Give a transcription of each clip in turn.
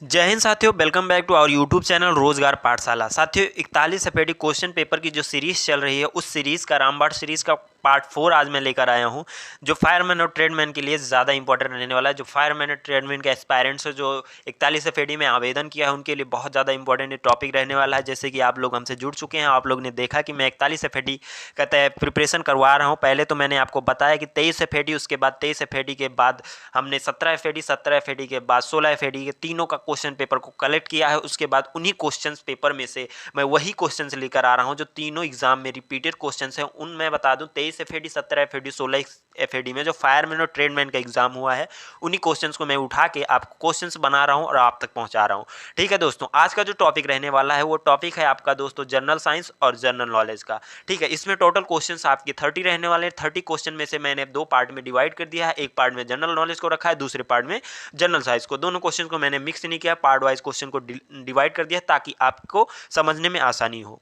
जय हिंद साथियों, welcome back to our YouTube channel Rozgar Pathshala. साथियों 41 एफएडी क्वेश्चन पेपर की जो सीरीज चल रही है उस सीरीज का रामबाण सीरीज का पार्ट 4 आज मैं लेकर आया हूं, जो फायरमैन और ट्रेडमैन के लिए ज़्यादा इंपॉर्टेंट रहने वाला है। जो फायरमैन और ट्रेडमैन के एस्पायरेंट्स जो 41 एफएडी में आवेदन किया है उनके लिए बहुत ज़्यादा इंपॉर्टेंट टॉपिक रहने वाला है। जैसे कि आप लोग हमसे जुड़ चुके हैं, आप लोग ने देखा कि मैं 41 एफएडी का प्रिपरेशन करवा रहा हूँ। पहले तो मैंने आपको बताया कि 23 एफएडी, उसके बाद 23 एफएडी के बाद हमने 17 एफएडी, 17 एफएडी के बाद 16 एफएडी के तीनों का क्वेश्चन पेपर को कलेक्ट किया है। उसके बाद उन्हीं क्वेश्चन पेपर में से मैं वही क्वेश्चन लेकर आ रहा हूं जो तीनों एग्जाम में रिपीटेड क्वेश्चन हैं। उन मैं बता दूं 23 एफएडी, 17 एफएडी, 16 एफएडी में जो फायरमैन और ट्रेडमैन का एग्जाम हुआ है उन्हीं क्वेश्चंस को मैं उठा के आपको क्वेश्चंस बना रहा हूं और आप तक पहुंचा रहा हूं। ठीक है दोस्तों, आज का जो टॉपिक रहने वाला है वो टॉपिक है आपका दोस्तों जनरल साइंस और जनरल नॉलेज का। ठीक है, इसमें टोटल क्वेश्चंस आपके 30 रहने वाले हैं। 30 क्वेश्चन में से मैंने दो पार्ट में डिवाइड कर दिया है। एक पार्ट में जनरल नॉलेज को रखा है, दूसरे पार्ट में जनरल साइंस को। दोनों क्वेश्चन को मैंने मिक्स नहीं किया, पार्ट वाइज क्वेश्चन को डिवाइड कर दिया ताकि आपको समझने में आसानी हो।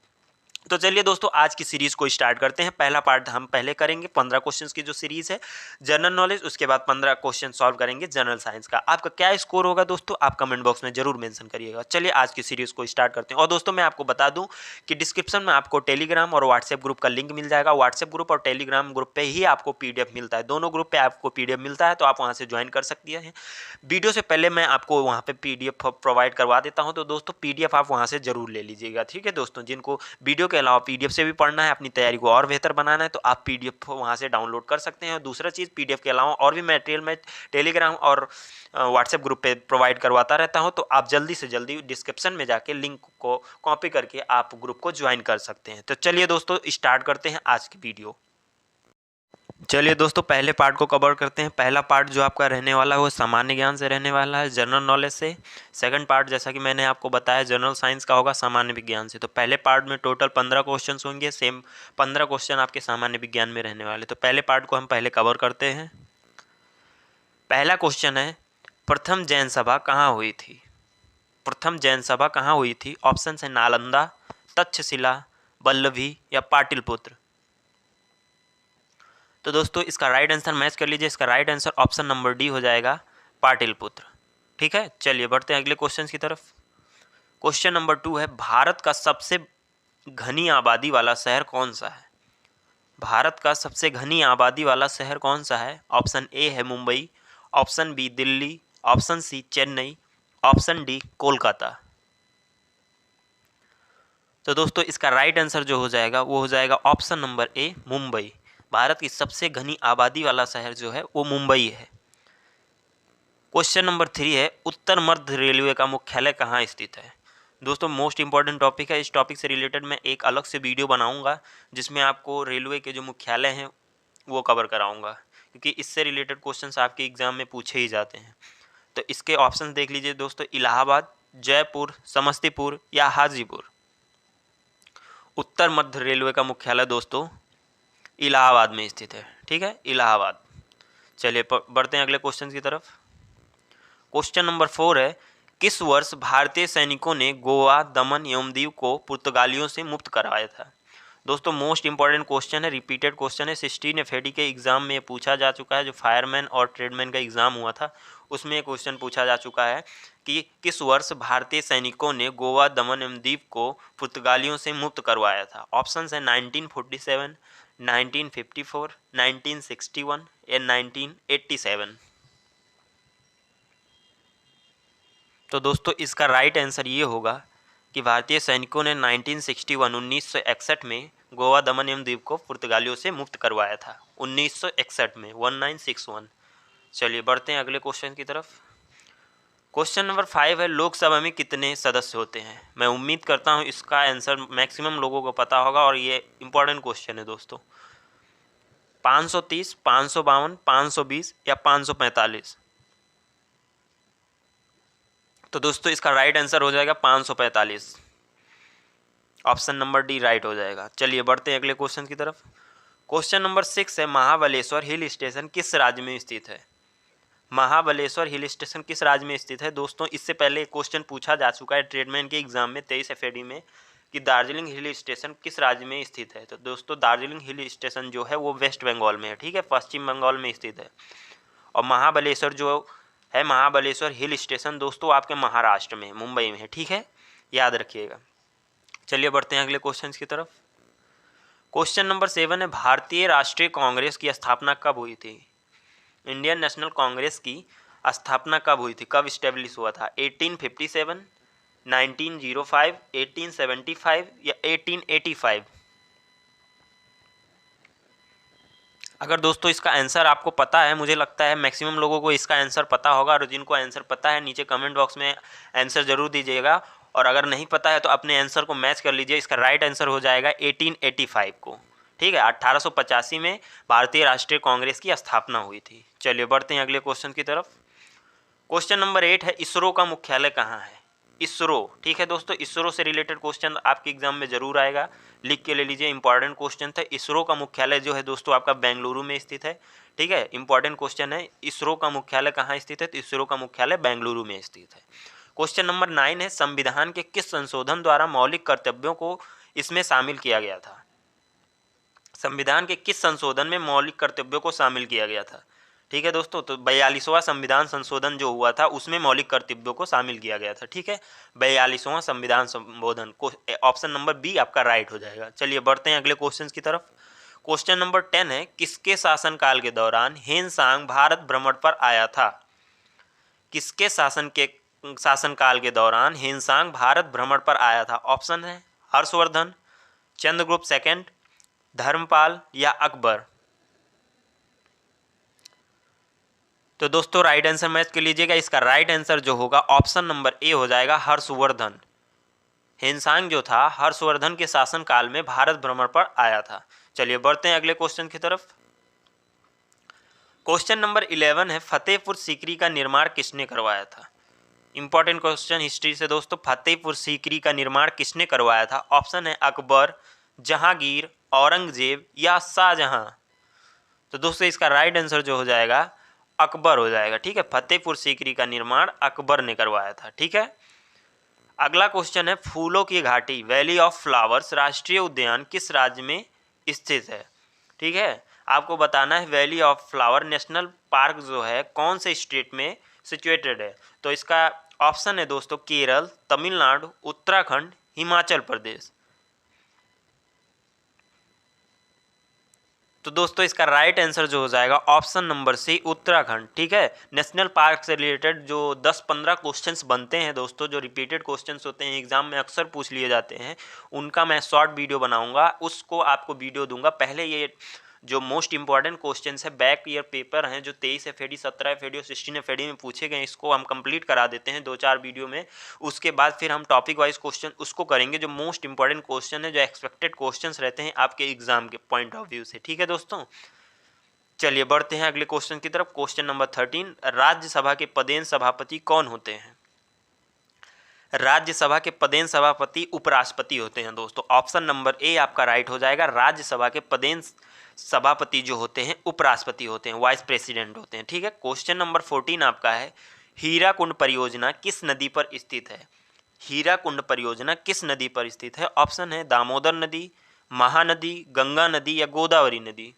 तो चलिए दोस्तों, आज की सीरीज को स्टार्ट करते हैं। पहला पार्ट हम पहले करेंगे 15 क्वेश्चंस की जो सीरीज है जनरल नॉलेज, उसके बाद 15 क्वेश्चन सॉल्व करेंगे जनरल साइंस का। आपका क्या स्कोर होगा दोस्तों, आप कमेंट बॉक्स में जरूर मेंशन करिएगा। चलिए आज की सीरीज को स्टार्ट करते हैं। और दोस्तों मैं आपको बता दूं कि डिस्क्रिप्शन में आपको टेलीग्राम और व्हाट्सएप ग्रुप का लिंक मिल जाएगा। व्हाट्सएप ग्रुप और टेलीग्राम ग्रुप पे ही आपको पीडीएफ मिलता है, दोनों ग्रुप पे आपको पीडीएफ मिलता है, तो आप वहाँ से ज्वाइन कर सकती हैं। वीडियो से पहले मैं आपको वहाँ पे पीडीएफ प्रोवाइड करवा देता हूँ, तो दोस्तों पीडीएफ आप वहाँ से जरूर ले लीजिएगा। ठीक है दोस्तों, जिनको वीडियो के अलावा पीडीएफ से भी पढ़ना है, अपनी तैयारी को और बेहतर बनाना है, तो आप पीडीएफ वहाँ से डाउनलोड कर सकते हैं। और दूसरा चीज़, पीडीएफ के अलावा और भी मटेरियल मैं टेलीग्राम और व्हाट्सएप ग्रुप पे प्रोवाइड करवाता रहता हूँ, तो आप जल्दी से जल्दी डिस्क्रिप्शन में जाके लिंक को कॉपी करके आप ग्रुप को ज्वाइन कर सकते हैं। तो चलिए दोस्तों स्टार्ट करते हैं आज की वीडियो। चलिए दोस्तों पहले पार्ट को कवर करते हैं। पहला पार्ट जो आपका रहने वाला है वो सामान्य ज्ञान से रहने वाला है, जनरल नॉलेज से। सेकंड पार्ट जैसा कि मैंने आपको बताया जनरल साइंस का होगा सामान्य विज्ञान से। तो पहले पार्ट में टोटल 15 क्वेश्चन होंगे, सेम 15 क्वेश्चन आपके सामान्य विज्ञान में रहने वाले। तो पहले पार्ट को हम पहले कवर करते हैं। पहला क्वेश्चन है, प्रथम जैन सभा कहाँ हुई थी? प्रथम जैन सभा कहाँ हुई थी? ऑप्शन है नालंदा, तक्षशिला, वल्लभी या पाटलिपुत्र। तो दोस्तों इसका राइट आंसर मैच कर लीजिए। इसका right answer option number D हो जाएगा, पाटलिपुत्र। ठीक है, चलिए बढ़ते हैं अगले क्वेश्चन की तरफ। क्वेश्चन नंबर 2 है, भारत का सबसे घनी आबादी वाला शहर कौन सा है? भारत का सबसे घनी आबादी वाला शहर कौन सा है? ऑप्शन ए है Mumbai, option B Delhi, option C Chennai, option D Kolkata. तो दोस्तों इसका राइट आंसर जो हो जाएगा वो हो जाएगा ऑप्शन नंबर ए, मुंबई। भारत की सबसे घनी आबादी वाला शहर जो है वो मुंबई है। क्वेश्चन नंबर 3 है, उत्तर मध्य रेलवे का मुख्यालय कहाँ स्थित है? दोस्तों मोस्ट इंपॉर्टेंट टॉपिक है। इस टॉपिक से रिलेटेड मैं एक अलग से वीडियो बनाऊंगा जिसमें आपको रेलवे के जो मुख्यालय हैं वो कवर कराऊंगा, क्योंकि इससे रिलेटेड क्वेश्चंस आपके एग्जाम में पूछे ही जाते हैं। तो इसके ऑप्शन देख लीजिए दोस्तों, इलाहाबाद, जयपुर, समस्तीपुर या हाजीपुर। उत्तर मध्य रेलवे का मुख्यालय दोस्तों इलाहाबाद में स्थित है। ठीक है, इलाहाबाद। चलिए बढ़ते हैं अगले क्वेश्चन की तरफ। क्वेश्चन नंबर 4 है, किस वर्ष भारतीय सैनिकों ने गोवा, दमन एवं दीव को पुर्तगालियों से मुक्त करवाया था? दोस्तों मोस्ट इंपॉर्टेंट क्वेश्चन है, रिपीटेड क्वेश्चन है। 16 एफएडी के एग्जाम में पूछा जा चुका है। जो फायरमैन और ट्रेडमैन का एग्जाम हुआ था उसमें क्वेश्चन पूछा जा चुका है कि किस वर्ष भारतीय सैनिकों ने गोवा, दमन एवं दीव को पुर्तगालियों से मुक्त करवाया था? ऑप्शन है 1947, 1954, 1961 या 1987। तो दोस्तों इसका राइट आंसर ये होगा कि भारतीय सैनिकों ने 1961 में गोवा, दमन एवं द्वीप को पुर्तगालियों से मुक्त करवाया था। 1961 में, 1961। चलिए बढ़ते हैं अगले क्वेश्चन की तरफ। क्वेश्चन नंबर 5 है, लोकसभा में कितने सदस्य होते हैं? मैं उम्मीद करता हूँ इसका आंसर मैक्सिमम लोगों को पता होगा और ये इंपॉर्टेंट क्वेश्चन है दोस्तों। 530, 552, 520 या 545। तो दोस्तों इसका राइट आंसर हो जाएगा 545। ऑप्शन नंबर डी राइट हो जाएगा। चलिए बढ़ते हैं अगले क्वेश्चन की तरफ। क्वेश्चन नंबर 6 है, महाबलेश्वर हिल स्टेशन किस राज्य में स्थित है? महाबलेश्वर हिल स्टेशन किस राज्य में स्थित है? दोस्तों इससे पहले क्वेश्चन पूछा जा चुका है ट्रेडमैन के एग्जाम में 23 एफएडी में कि दार्जिलिंग हिल स्टेशन किस राज्य में स्थित है। तो दोस्तों दार्जिलिंग हिल स्टेशन जो है वो वेस्ट बंगाल में है। ठीक है, पश्चिम बंगाल में स्थित है। और महाबलेश्वर जो है महाबलेश्वर हिल स्टेशन दोस्तों आपके महाराष्ट्र में, मुंबई में है, ठीक है, याद रखिएगा। चलिए बढ़ते हैं अगले क्वेश्चन की तरफ। क्वेश्चन नंबर 7 है, भारतीय राष्ट्रीय कांग्रेस की स्थापना कब हुई थी? इंडियन नेशनल कांग्रेस की स्थापना कब हुई थी, कब स्टेब्लिश हुआ था? 1857, 1905, 1875 या 1885? अगर दोस्तों इसका आंसर आपको पता है, मुझे लगता है मैक्सिमम लोगों को इसका आंसर पता होगा, और जिनको आंसर पता है नीचे कमेंट बॉक्स में आंसर जरूर दीजिएगा, और अगर नहीं पता है तो अपने आंसर को मैच कर लीजिए। इसका राइट आंसर हो जाएगा 1885 को, ठीक है। 1885 में भारतीय राष्ट्रीय कांग्रेस की स्थापना हुई थी। चलिए बढ़ते हैं अगले क्वेश्चन की तरफ। क्वेश्चन नंबर 8 है, इसरो का मुख्यालय कहाँ है? इसरो, ठीक है दोस्तों, इसरो से रिलेटेड क्वेश्चन आपके एग्जाम में जरूर आएगा, लिख के ले लीजिए, इंपॉर्टेंट क्वेश्चन था। इसरो का मुख्यालय जो है दोस्तों आपका बेंगलुरु में स्थित है, ठीक है, इंपॉर्टेंट क्वेश्चन है। इसरो का मुख्यालय कहाँ स्थित है? तो इसरो का मुख्यालय बेंगलुरु में स्थित है। क्वेश्चन नंबर 9 है, संविधान के किस संशोधन द्वारा मौलिक कर्तव्यों को इसमें शामिल किया गया था? संविधान के किस संशोधन में मौलिक कर्तव्यों को शामिल किया गया था? ठीक है दोस्तों, तो 42वां संविधान संशोधन जो हुआ था उसमें मौलिक कर्तव्यों को शामिल किया गया था, ठीक है। 42वां संविधान संशोधन को, ऑप्शन नंबर बी आपका राइट हो जाएगा। चलिए बढ़ते हैं अगले क्वेश्चन की तरफ। क्वेश्चन नंबर 10 है, किसके शासनकाल के दौरान हेनसांग भारत भ्रमण पर आया था? किसके शासनकाल के दौरान हेनसांग भारत भ्रमण पर आया था? ऑप्शन है हर्षवर्धन, चंद्रगुप्त सेकंड, धर्मपाल या अकबर। तो दोस्तों राइट आंसर मैच कर लीजिएगा। इसका राइट आंसर जो होगा ऑप्शन नंबर ए हो जाएगा, हर्षवर्धन। हेनसांग जो था हर्षवर्धन के शासनकाल में भारत भ्रमण पर आया था। चलिए बढ़ते हैं अगले क्वेश्चन की तरफ। क्वेश्चन नंबर 11 है, फतेहपुर सीकरी का निर्माण किसने करवाया था? इंपॉर्टेंट क्वेश्चन हिस्ट्री से दोस्तों, फतेहपुर सीकरी का निर्माण किसने करवाया था? ऑप्शन है अकबर, जहांगीर, औरंगजेब या शाहजहां। तो दोस्तों इसका राइट आंसर जो हो जाएगा अकबर हो जाएगा, ठीक है। फतेहपुर सीकरी का निर्माण अकबर ने करवाया था, ठीक है। अगला क्वेश्चन है, फूलों की घाटी वैली ऑफ फ्लावर्स राष्ट्रीय उद्यान किस राज्य में स्थित है? ठीक है, आपको बताना है valley of flower national park जो है कौन से स्टेट में सिचुएटेड है। तो इसका ऑप्शन है दोस्तों केरल, तमिलनाडु, उत्तराखंड, हिमाचल प्रदेश। तो दोस्तों इसका राइट आंसर जो हो जाएगा ऑप्शन नंबर सी, उत्तराखंड, ठीक है। नेशनल पार्क से रिलेटेड जो 10-15 क्वेश्चंस बनते हैं दोस्तों, जो रिपीटेड क्वेश्चंस होते हैं, एग्जाम में अक्सर पूछ लिए जाते हैं, उनका मैं शॉर्ट वीडियो बनाऊंगा, उसको आपको वीडियो दूंगा। पहले ये जो मोस्ट इंपॉर्टेंट क्वेश्चंस है, बैक ईयर पेपर हैं जो 23 FAD, 17 FAD और 16 FAD में पूछे गए, इसको हम कंप्लीट करा देते हैं 2-4 वीडियो में। उसके बाद फिर हम टॉपिक वाइज क्वेश्चन उसको करेंगे, जो मोस्ट इंपॉर्टेंट क्वेश्चन है, जो एक्सपेक्टेड क्वेश्चंस रहते हैं आपके एग्जाम के पॉइंट ऑफ व्यू से, ठीक है दोस्तों। चलिए बढ़ते हैं अगले क्वेश्चन की तरफ। क्वेश्चन नंबर 13, राज्यसभा के पदेन सभापति कौन होते हैं? राज्यसभा के पदेन सभापति उपराष्ट्रपति होते हैं दोस्तों। ऑप्शन नंबर ए आपका राइट हो जाएगा। राज्यसभा के पदेन सभापति जो होते हैं उपराष्ट्रपति होते हैं, वाइस प्रेसिडेंट होते हैं, ठीक है। क्वेश्चन नंबर 14 आपका है, हीराकुंड परियोजना किस नदी पर स्थित है? हीराकुंड परियोजना किस नदी पर स्थित है? ऑप्शन है दामोदर नदी, महानदी, गंगा नदी या गोदावरी नदी।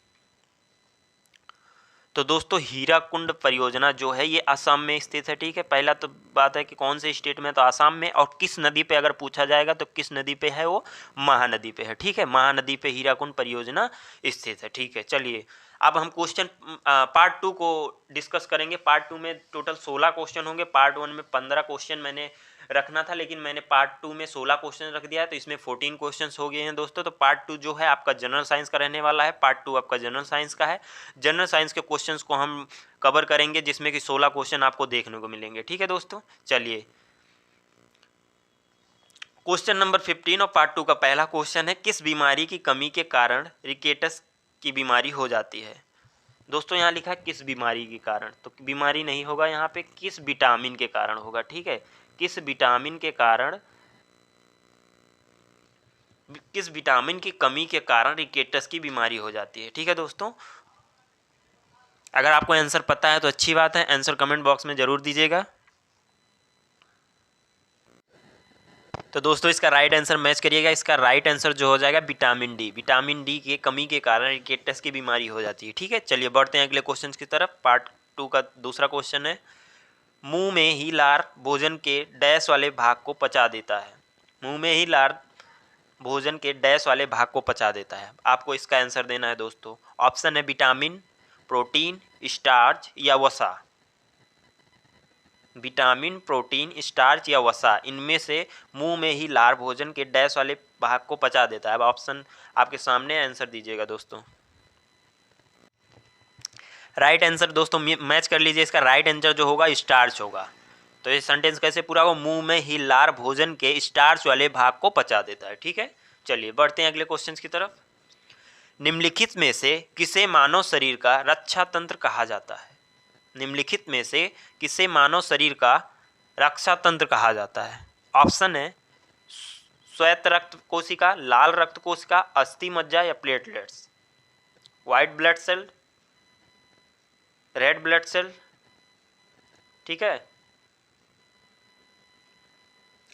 तो दोस्तों हीराकुंड परियोजना जो है ये असम में स्थित है, ठीक है। पहला तो बात है कि कौन से स्टेट में, तो असम में। और किस नदी पे अगर पूछा जाएगा तो किस नदी पे है, वो महानदी पे है, ठीक है। महानदी पे हीराकुंड परियोजना स्थित है, ठीक है। चलिए अब हम क्वेश्चन पार्ट 2 को डिस्कस करेंगे। पार्ट 2 में टोटल 16 क्वेश्चन होंगे। पार्ट 1 में 15 क्वेश्चन मैंने रखना था, लेकिन मैंने पार्ट 2 में 16 क्वेश्चन रख दिया है, तो इसमें 14 क्वेश्चंस हो गए हैं दोस्तों। तो पार्ट 2 जो है आपका जनरल साइंस का रहने वाला है। पार्ट 2 आपका जनरल साइंस का है। जनरल साइंस के क्वेश्चंस को हम कवर करेंगे, जिसमें कि 16 क्वेश्चन आपको देखने को मिलेंगे, ठीक है दोस्तों। चलिए क्वेश्चन नंबर 15 और पार्ट 2 का पहला क्वेश्चन है, किस बीमारी की कमी के कारण रिकेटस की बीमारी हो जाती है? दोस्तों यहाँ लिखा है किस बीमारी के कारण, तो बीमारी नहीं होगा यहाँ पे, किस विटामिन के कारण होगा, ठीक है। किस विटामिन के कारण, किस विटामिन की कमी के कारण रिकेटस की बीमारी हो जाती है, ठीक है दोस्तों। अगर आपको आंसर पता है तो अच्छी बात है, आंसर कमेंट बॉक्स में जरूर दीजिएगा। तो दोस्तों इसका राइट आंसर मैच करिएगा। इसका राइट आंसर जो हो जाएगा विटामिन डी। विटामिन डी की कमी के कारण रिकेटस की बीमारी हो जाती है, ठीक है। चलिए बढ़ते हैं अगले क्वेश्चन की तरफ। पार्ट 2 का दूसरा क्वेश्चन है, मुंह में ही लार भोजन के डैश वाले भाग को पचा देता है। मुंह में ही लार भोजन के डैश वाले भाग को पचा देता है। आपको इसका आंसर देना है दोस्तों। ऑप्शन है विटामिन, प्रोटीन, स्टार्च या वसा। विटामिन, प्रोटीन, स्टार्च या वसा, इनमें से मुंह में ही लार भोजन के डैश वाले भाग को पचा देता है। अब ऑप्शन आपके सामने, आंसर दीजिएगा दोस्तों। राइट आंसर दोस्तों मैच कर लीजिए। इसका राइट आंसर जो होगा स्टार्च होगा। तो ये सेंटेंस कैसे पूरा होगा? मुंह में ही लार भोजन के स्टार्च वाले भाग को पचा देता है। ठीक है, चलिए बढ़ते हैं अगले क्वेश्चन की तरफ। निम्नलिखित में से किसे मानव शरीर का रक्षा तंत्र कहा जाता है? निम्नलिखित में से किसे मानव शरीर का रक्षा तंत्र कहा जाता है? ऑप्शन है श्वेत रक्त कोशिका, लाल रक्त कोशिका, अस्थि मज्जा या platelets. White blood cell, red blood cell. ठीक है,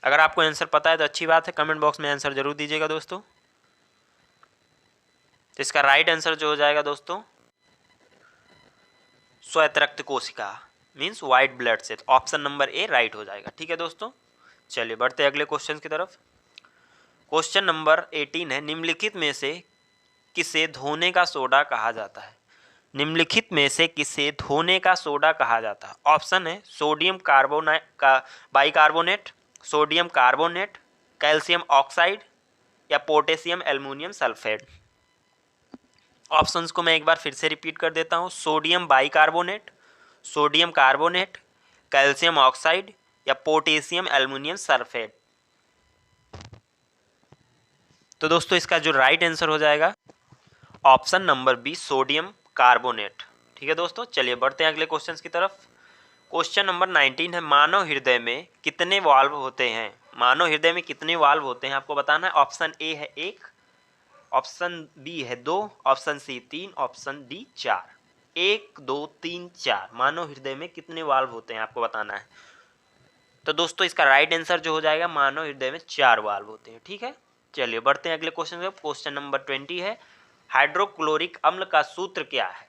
अगर आपको आंसर पता है तो अच्छी बात है, कमेंट बॉक्स में आंसर जरूर दीजिएगा दोस्तों। तो इसका राइट आंसर जो हो जाएगा दोस्तों श्वेत रक्त कोशिका, means white blood cell. Option number A right हो जाएगा। ठीक है दोस्तों, चलिए बढ़ते हैं अगले क्वेश्चन की तरफ। क्वेश्चन नंबर 18 है, निम्नलिखित में से किसे धोने का सोडा कहा जाता है? निम्नलिखित में से किसे धोने का सोडा कहा जाता है? ऑप्शन है sodium bicarbonate, sodium carbonate, calcium oxide या पोटेशियम एल्युमिनियम सल्फेट। ऑप्शंस को मैं एक बार फिर से रिपीट कर देता हूँ। Sodium bicarbonate, sodium carbonate, calcium oxide या पोटेशियम एल्युमिनियम सल्फेट। तो दोस्तों इसका जो राइट आंसर हो जाएगा option number B, sodium carbonate. ठीक है दोस्तों, चलिए बढ़ते हैं अगले क्वेश्चन की तरफ। क्वेश्चन नंबर 19 है, मानव हृदय में कितने वाल्व होते हैं? मानव हृदय में कितने वाल्व होते हैं आपको बताना है। ऑप्शन ए है 1, ऑप्शन बी है 2, ऑप्शन सी 3, ऑप्शन डी 4। 1, 2, 3, 4 मानव हृदय में कितने वाल्व होते हैं आपको बताना है। तो दोस्तों इसका राइट आंसर जो हो जाएगा, मानव हृदय में 4 वाल्व होते हैं। ठीक है, चलिए बढ़ते हैं अगले क्वेश्चन पे। क्वेश्चन नंबर 20 है, हाइड्रोक्लोरिक अम्ल का सूत्र क्या है?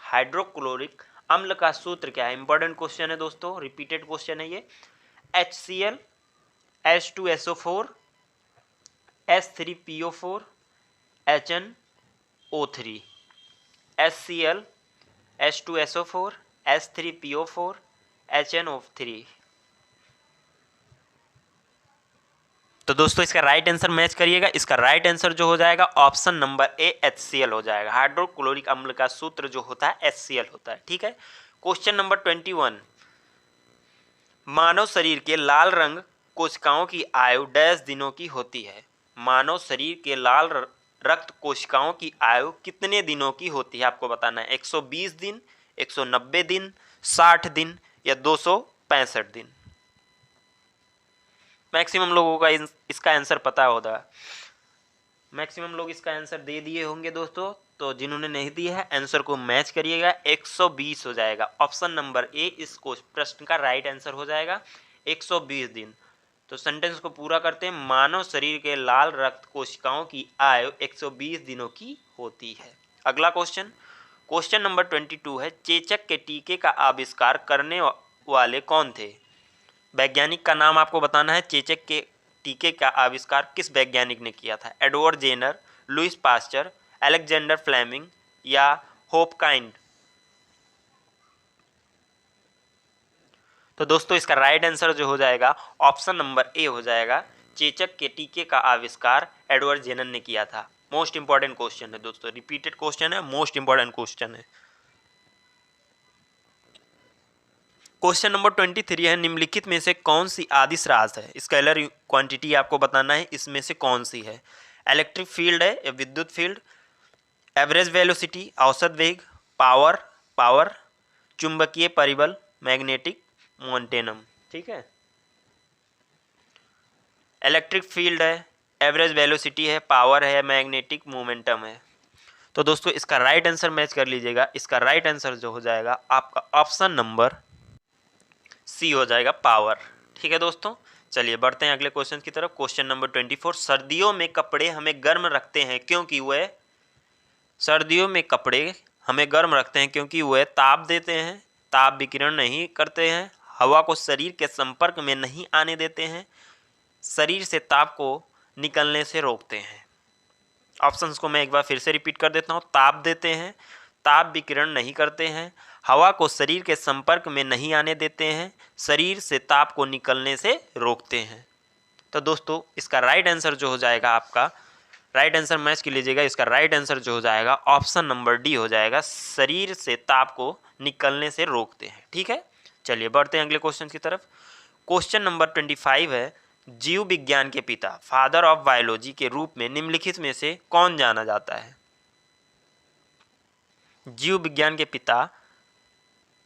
हाइड्रोक्लोरिक अम्ल का सूत्र क्या है? इंपॉर्टेंट क्वेश्चन है दोस्तों, रिपीटेड क्वेश्चन है ये। HCl, H2SO4, H3PO4, HNO3। HCl, H2SO4, H3PO4, HNO3। तो दोस्तों इसका राइट आंसर मैच करिएगा। इसका राइट आंसर जो हो जाएगा ऑप्शन नंबर ए, HCl हो जाएगा। हाइड्रोक्लोरिक अम्ल का सूत्र जो होता है HCl होता है। ठीक है, क्वेश्चन नंबर 21, मानव शरीर के लाल रंग कोशिकाओं की आयु डैश दिनों की होती है? मानव शरीर के लाल रक्त कोशिकाओं की आयु कितने दिनों की होती है आपको बताना है। 120 दिन, 190 दिन, 60 दिन या 265 दिन। मैक्सिमम लोगों का इसका आंसर पता होगा। मैक्सिमम लोग इसका आंसर दे दिए होंगे दोस्तों। तो जिन्होंने नहीं दिया है आंसर को मैच करिएगा, 120 हो जाएगा। ऑप्शन नंबर ए इस प्रश्न का राइट आंसर हो जाएगा 120 दिन। तो सेंटेंस को पूरा करते हैं, मानव शरीर के लाल रक्त कोशिकाओं की आयु 120 दिनों की होती है। अगला क्वेश्चन, क्वेश्चन नंबर 22 है, चेचक के टीके का आविष्कार करने वाले कौन थे? वैज्ञानिक का नाम आपको बताना है। चेचक के टीके का आविष्कार किस वैज्ञानिक ने किया था? Edward Jenner, Louis Pasteur, Alexander Fleming या होपकाइंड। तो दोस्तों इसका राइट आंसर जो हो जाएगा ऑप्शन नंबर ए हो जाएगा। चेचक के टीके का आविष्कार एडवर्ड जेनर ने किया था। मोस्ट इंपॉर्टेंट क्वेश्चन है दोस्तों, रिपीटेड क्वेश्चन है, मोस्ट इंपॉर्टेंट क्वेश्चन है। क्वेश्चन नंबर 23 है, निम्नलिखित में से कौन सी आदिश राशि है? स्केलर क्वांटिटी आपको बताना है, इसमें से कौन सी है? इलेक्ट्रिक फील्ड है या विद्युत फील्ड, एवरेज वेलोसिटी औसत वेग, पावर, चुंबकीय परिबल, मैग्नेटिक मोमेंटम। ठीक है, इलेक्ट्रिक फील्ड है, एवरेज वेलोसिटी है, पावर है, मैग्नेटिक मोमेंटम है। तो दोस्तों इसका राइट आंसर मैच कर लीजिएगा। इसका राइट आंसर जो हो जाएगा आपका ऑप्शन नंबर सी हो जाएगा, पावर। ठीक है दोस्तों, चलिए बढ़ते हैं अगले क्वेश्चन की तरफ। क्वेश्चन नंबर 24, सर्दियों में कपड़े हमें गर्म रखते हैं क्योंकि वह सर्दियों में कपड़े हमें गर्म रखते हैं क्योंकि वह ताप देते हैं, ताप विकिरण नहीं करते हैं, हवा को शरीर के संपर्क में नहीं आने देते हैं, शरीर से ताप को निकलने से रोकते हैं। ऑप्शंस को मैं एक बार फिर से रिपीट कर देता हूँ। ताप देते हैं, ताप विकिरण नहीं करते हैं, हवा को शरीर के संपर्क में नहीं आने देते हैं, शरीर से ताप को निकलने से रोकते हैं। तो दोस्तों इसका राइट आंसर जो हो जाएगा, आपका राइट आंसर मैच कर लीजिएगा, इसका राइट आंसर जो हो जाएगा ऑप्शन नंबर डी हो जाएगा, शरीर से ताप को निकलने से रोकते हैं। ठीक है, चलिए बढ़ते हैं अगले क्वेश्चन की तरफ। क्वेश्चन नंबर 25 है, जीव विज्ञान के पिता, फादर ऑफ बायोलॉजी के रूप में निम्नलिखित में से कौन जाना जाता है? जीव विज्ञान के पिता,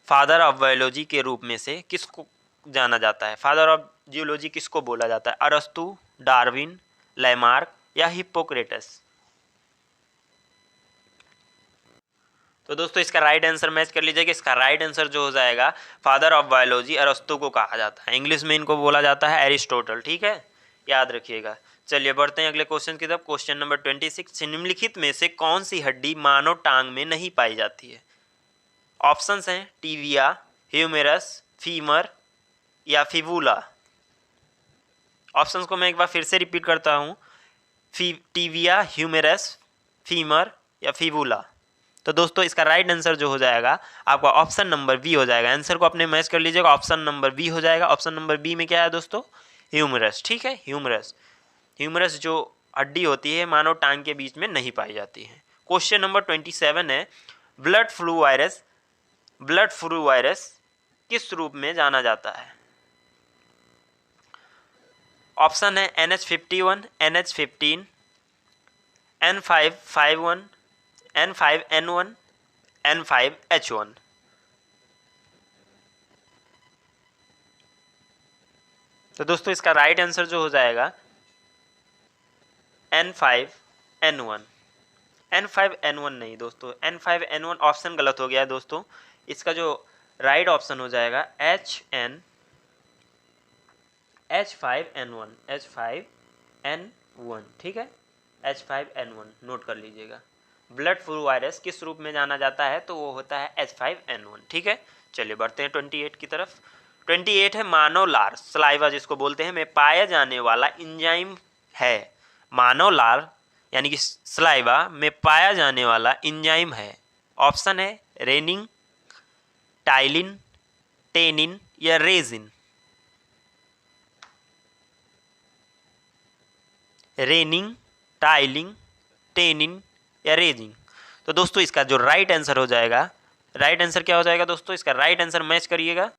फादर ऑफ बायोलॉजी के रूप में से किसको जाना जाता है? फादर ऑफ जियोलॉजी किसको बोला जाता है? अरस्तु, डार्विन, लैमार्क या हिप्पोक्रेटस? तो दोस्तों इसका राइट आंसर मैच कर लीजिएगा, इसका राइट आंसर जो हो जाएगा, फादर ऑफ बायोलॉजी अरस्तु को कहा जाता है, इंग्लिश में इनको बोला जाता है एरिस्टोटल। ठीक है, याद रखिएगा। चलिए बढ़ते हैं अगले क्वेश्चन की तरफ। क्वेश्चन नंबर 26, निम्नलिखित में से कौन सी हड्डी मानव टांग में नहीं पाई जाती है? ऑप्शंस हैं टिबिया, ह्यूमेरस, फीमर या फिबुला। ऑप्शंस को मैं एक बार फिर से रिपीट करता हूँ, टिबिया, ह्यूमेरस, फीमर या फिबुला। तो दोस्तों इसका राइट आंसर जो हो जाएगा आपका ऑप्शन नंबर बी हो जाएगा। आंसर को अपने मैच कर लीजिएगा, ऑप्शन नंबर बी हो जाएगा। ऑप्शन नंबर बी में क्या है दोस्तों? ह्यूमरस। ठीक है, ह्यूमरस। ह्यूमरस जो हड्डी होती है मानव टांग के बीच में नहीं पाई जाती है। क्वेश्चन नंबर 27 है, बर्ड फ्लू वायरस किस रूप में जाना जाता है? ऑप्शन है NH51, NH15, N551, N5N1, N5H1। तो दोस्तों इसका राइट आंसर जो हो जाएगा N5N1। N5N1 नहीं दोस्तों, N5N1 ऑप्शन गलत हो गया है दोस्तों। इसका जो राइट ऑप्शन हो जाएगा H5N1। ठीक है, H5N1 नोट कर लीजिएगा। ब्लड फ्लू वायरस किस रूप में जाना जाता है? तो वो होता है H5N1। ठीक है, चलिए बढ़ते हैं 28 की तरफ। 28 है, मानव लार, सलाइवा जिसको बोलते हैं, में पाया जाने वाला इंजाइम है। मानव लार यानी कि सलाइवा में पाया जाने वाला इंजाइम है। ऑप्शन है रेनिन, टाइलिन, टेनिन या रेजिन। रेनिन, टाइलिन, टेनिन या रेजिन। तो दोस्तों इसका जो राइट आंसर हो जाएगा, राइट आंसर क्या हो जाएगा दोस्तों? इसका राइट आंसर मैच करिएगा,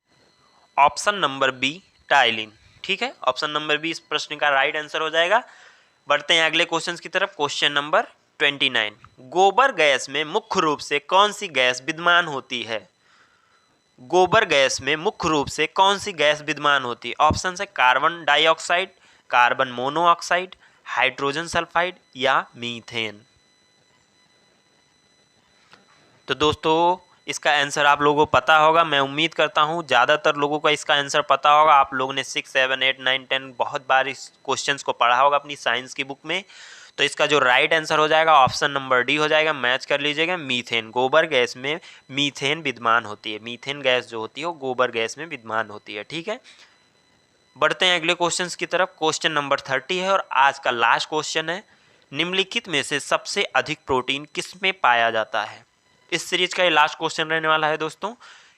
ऑप्शन नंबर बी, टाइलिन। ठीक है, ऑप्शन नंबर बी इस प्रश्न का राइट आंसर हो जाएगा। बढ़ते हैं अगले क्वेश्चन की तरफ। क्वेश्चन नंबर 29, गोबर गैस में मुख्य रूप से कौन सी गैस विद्यमान होती है? गोबर गैस में मुख्य रूप से कौन सी गैस विद्यमान होती है? ऑप्शन है carbon dioxide, carbon monoxide, hydrogen sulphide या मीथेन। तो दोस्तों इसका आंसर आप लोगों को पता होगा, मैं उम्मीद करता हूँ ज़्यादातर लोगों को इसका आंसर पता होगा। आप लोगों ने 6, 7, 8, 9, 10 बहुत बार इस क्वेश्चंस को पढ़ा होगा अपनी साइंस की बुक में। तो इसका जो राइट आंसर हो जाएगा ऑप्शन नंबर डी हो जाएगा, मैच कर लीजिएगा, मीथेन। गोबर गैस में मीथेन विद्यमान होती है। मीथेन गैस जो होती है वो गोबर गैस में विद्यमान होती है। ठीक है, बढ़ते हैं अगले क्वेश्चन की तरफ। क्वेश्चन नंबर 30 है और आज का लास्ट क्वेश्चन है, निम्नलिखित में से सबसे अधिक प्रोटीन किस में पाया जाता है? इस सीरीज का ये लास्ट क्वेश्चन रहने वाला है दोस्तों।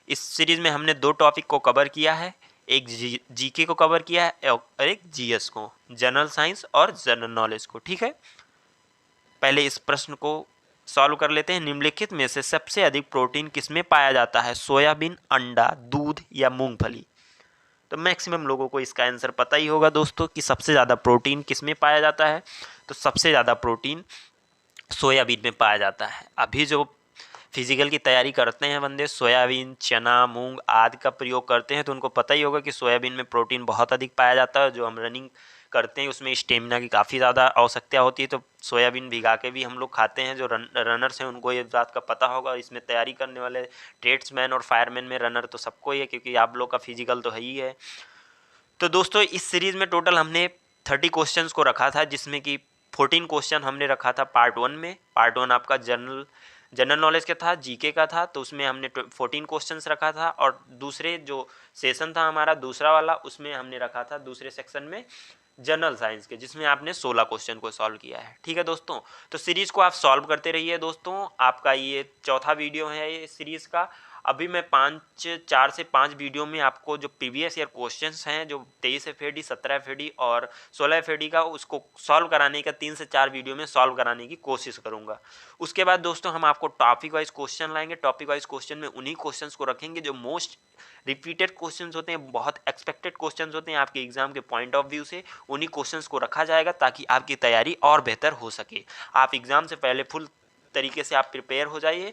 इस सीरीज में हमने 2 टॉपिक को कवर किया है, एक जीके को कवर किया है और एक जीएस को, जनरल साइंस और जनरल नॉलेज को। ठीक है, पहले इस प्रश्न को सॉल्व कर लेते हैं। निम्नलिखित में से सबसे अधिक प्रोटीन किस में पाया जाता है? सोयाबीन, अंडा, दूध या मूंगफली? तो मैक्सिमम लोगों को इसका आंसर पता ही होगा दोस्तों कि सबसे ज़्यादा प्रोटीन किस में पाया जाता है। तो सबसे ज़्यादा प्रोटीन सोयाबीन में पाया जाता है। अभी जो फिजिकल की तैयारी करते हैं बंदे, सोयाबीन, चना, मूंग आदि का प्रयोग करते हैं, तो उनको पता ही होगा कि सोयाबीन में प्रोटीन बहुत अधिक पाया जाता है। जो हम रनिंग करते हैं उसमें स्टेमिना की काफ़ी ज़्यादा आवश्यकता होती है, तो सोयाबीन भिगा के भी हम लोग खाते हैं। जो रनर्स हैं उनको ये बात का पता होगा। इसमें तैयारी करने वाले ट्रेड्समैन और फायरमैन में रनर तो सबको ही है, क्योंकि आप लोग का फिजिकल तो है ही है। तो दोस्तों इस सीरीज़ में टोटल हमने 30 क्वेश्चन को रखा था, जिसमें कि 14 क्वेश्चन हमने रखा था पार्ट 1 में। पार्ट 1 आपका जनरल जनरल नॉलेज का था, जीके का था, तो उसमें हमने 14 क्वेश्चंस रखा था, और दूसरे जो सेशन था हमारा दूसरा वाला, उसमें हमने रखा था दूसरे सेक्शन में जनरल साइंस के, जिसमें आपने 16 क्वेश्चन को सॉल्व किया है। ठीक है दोस्तों, तो सीरीज़ को आप सॉल्व करते रहिए दोस्तों। आपका ये चौथा वीडियो है ये सीरीज़ का। अभी मैं 4 से 5 वीडियो में आपको जो प्रीवियस ईयर क्वेश्चंस हैं, जो 23 FAD, 17 FAD और 16 FAD का, उसको सॉल्व कराने का 3 से 4 वीडियो में सॉल्व कराने की कोशिश करूंगा। उसके बाद दोस्तों हम आपको टॉपिक वाइज क्वेश्चन लाएंगे। टॉपिक वाइज क्वेश्चन में उन्हीं क्वेश्चंस को रखेंगे जो मोस्ट रिपीटेड क्वेश्चंस होते हैं, बहुत एक्सपेक्टेड क्वेश्चंस होते हैं आपके एग्जाम के पॉइंट ऑफ व्यू से। उन्हीं क्वेश्चंस को रखा जाएगा ताकि आपकी तैयारी और बेहतर हो सके। आप एग्ज़ाम से पहले फुल तरीके से आप प्रिपेयर हो जाइए।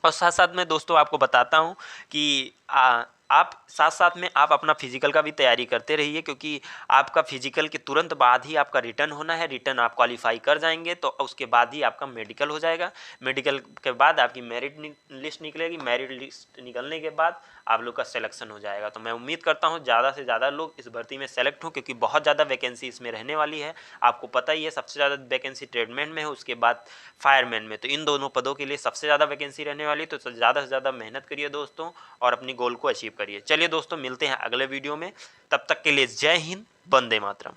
और साथ साथ में दोस्तों आपको बताता हूँ कि आप साथ साथ में आप अपना फिजिकल का भी तैयारी करते रहिए, क्योंकि आपका फिजिकल के तुरंत बाद ही आपका रिटर्न होना है। रिटर्न आप क्वालिफाई कर जाएंगे तो उसके बाद ही आपका मेडिकल हो जाएगा। मेडिकल के बाद आपकी मेरिट लिस्ट निकलेगी। मेरिट लिस्ट निकलने के बाद आप लोग का सिलेक्शन हो जाएगा। तो मैं उम्मीद करता हूँ ज़्यादा से ज़्यादा लोग इस भर्ती में सेलेक्ट हों, क्योंकि बहुत ज़्यादा वैकेंसी इसमें रहने वाली है। आपको पता ही है सबसे ज़्यादा वैकेंसी ट्रेडमैन में है, उसके बाद फायरमैन में। तो इन दोनों पदों के लिए सबसे ज़्यादा वैकेंसी रहने वाली है। तो ज़्यादा से ज़्यादा मेहनत करिए दोस्तों और अपनी गोल को अचीव करिए। चलिए दोस्तों, मिलते हैं अगले वीडियो में। तब तक के लिए जय हिंद, वंदे मातरम।